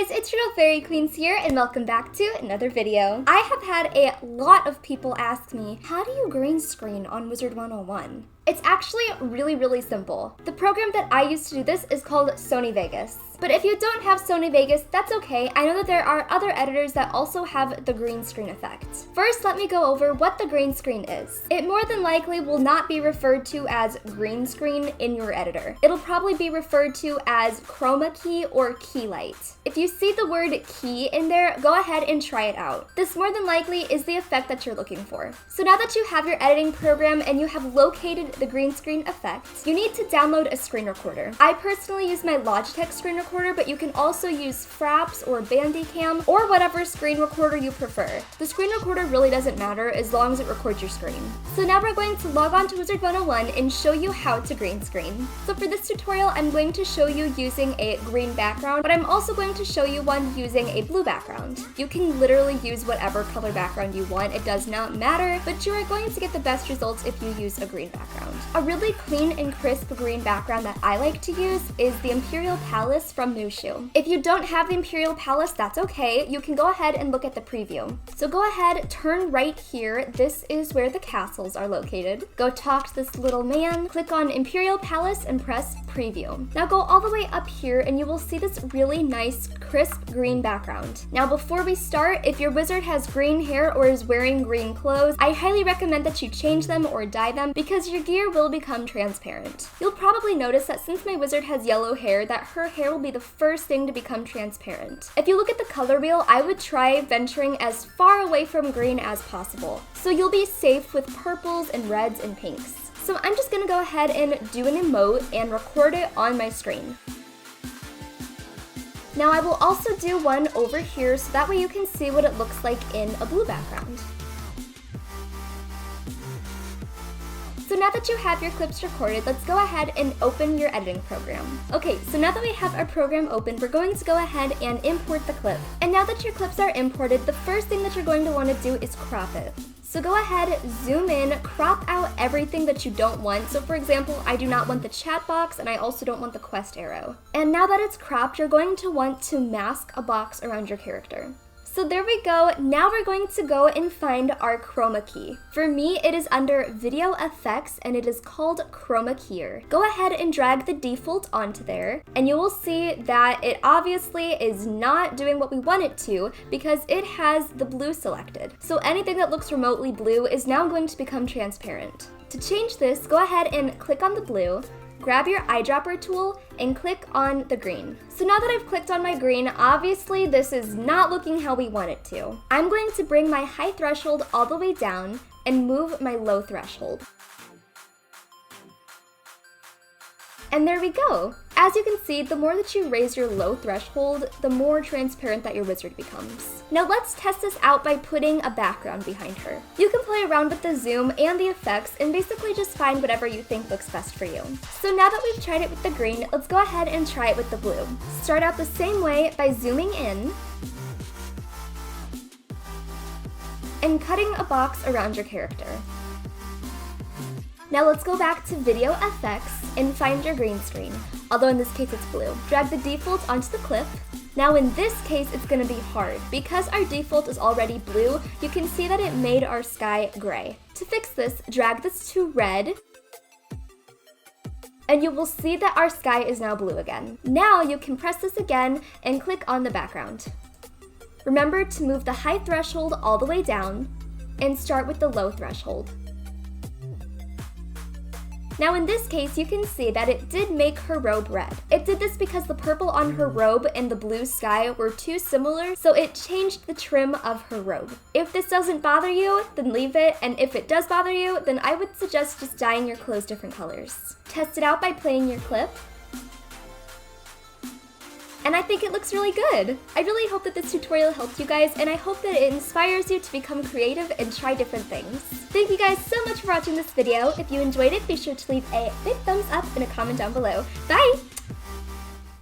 guys, it's your Fairy Queens here, and welcome back to another video. I have had a lot of people ask me, how do you green screen on WIZARD101? It's actually really simple. The program that I use to do this is called Sony Vegas. But if you don't have Sony Vegas, that's okay. I know that there are other editors that also have the green screen effect. First, let me go over what the green screen is. It more than likely will not be referred to as green screen in your editor. It'll probably be referred to as chroma key or key light. If you see the word key in there, go ahead and try it out. This more than likely is the effect that you're looking for. So now that you have your editing program and you have located the green screen effect, you need to download a screen recorder. I personally use my Logitech screen recorder, but you can also use Fraps or Bandicam or whatever screen recorder you prefer. The screen recorder really doesn't matter as long as it records your screen. So now we're going to log on to WIZARD101 and show you how to green screen. So for this tutorial, I'm going to show you using a green background, but I'm also going to show you one using a blue background. You can literally use whatever color background you want. It does not matter, but you are going to get the best results if you use a green background. A really clean and crisp green background that I like to use is the Imperial Palace from Mushu. If you don't have the Imperial Palace, that's okay. You can go ahead and look at the preview. So go ahead, turn right here. This is where the castles are located. Go talk to this little man, click on Imperial Palace and press preview. Now go all the way up here and you will see this really nice crisp green background. Now before we start, if your wizard has green hair or is wearing green clothes, I highly recommend that you change them or dye them because your gear will become transparent. You'll probably notice that since my wizard has yellow hair, that her hair will be the first thing to become transparent. If you look at the color wheel, I would try venturing as far away from green as possible. So you'll be safe with purples and reds and pinks. So I'm just gonna go ahead and do an emote and record it on my screen. Now I will also do one over here so that way you can see what it looks like in a blue background. So now that you have your clips recorded, let's go ahead and open your editing program. Okay, so now that we have our program open, we're going to go ahead and import the clip. And now that your clips are imported, the first thing that you're going to want to do is crop it. So go ahead, zoom in, crop out everything that you don't want. So for example, I do not want the chat box and I also don't want the quest arrow. And now that it's cropped, you're going to want to mask a box around your character. So there we go. Now we're going to go and find our chroma key. For me, it is under Video Effects and it is called Chroma Keyer. Go ahead and drag the default onto there and you will see that it obviously is not doing what we want it to because it has the blue selected. So anything that looks remotely blue is now going to become transparent. To change this, go ahead and click on the blue, grab your eyedropper tool and click on the green. So now that I've clicked on my green, obviously this is not looking how we want it to. I'm going to bring my high threshold all the way down and move my low threshold. And there we go. As you can see, the more that you raise your low threshold, the more transparent that your wizard becomes. Now let's test this out by putting a background behind her. You can play around with the zoom and the effects and basically just find whatever you think looks best for you. So now that we've tried it with the green, let's go ahead and try it with the blue. Start out the same way by zooming in and cutting a box around your character. Now let's go back to Video Effects and find your green screen, although in this case it's blue. Drag the default onto the clip. Now in this case it's going to be hard. Because our default is already blue, you can see that it made our sky gray. To fix this, drag this to red, and you will see that our sky is now blue again. Now you can press this again and click on the background. Remember to move the high threshold all the way down and start with the low threshold. Now in this case, you can see that it did make her robe red. It did this because the purple on her robe and the blue sky were too similar, so it changed the trim of her robe. If this doesn't bother you, then leave it, and if it does bother you, then I would suggest just dyeing your clothes different colors. Test it out by playing your clip. And I think it looks really good. I really hope that this tutorial helped you guys, and I hope that it inspires you to become creative and try different things. Thank you guys so much for watching this video. If you enjoyed it, be sure to leave a big thumbs up and a comment down below. Bye!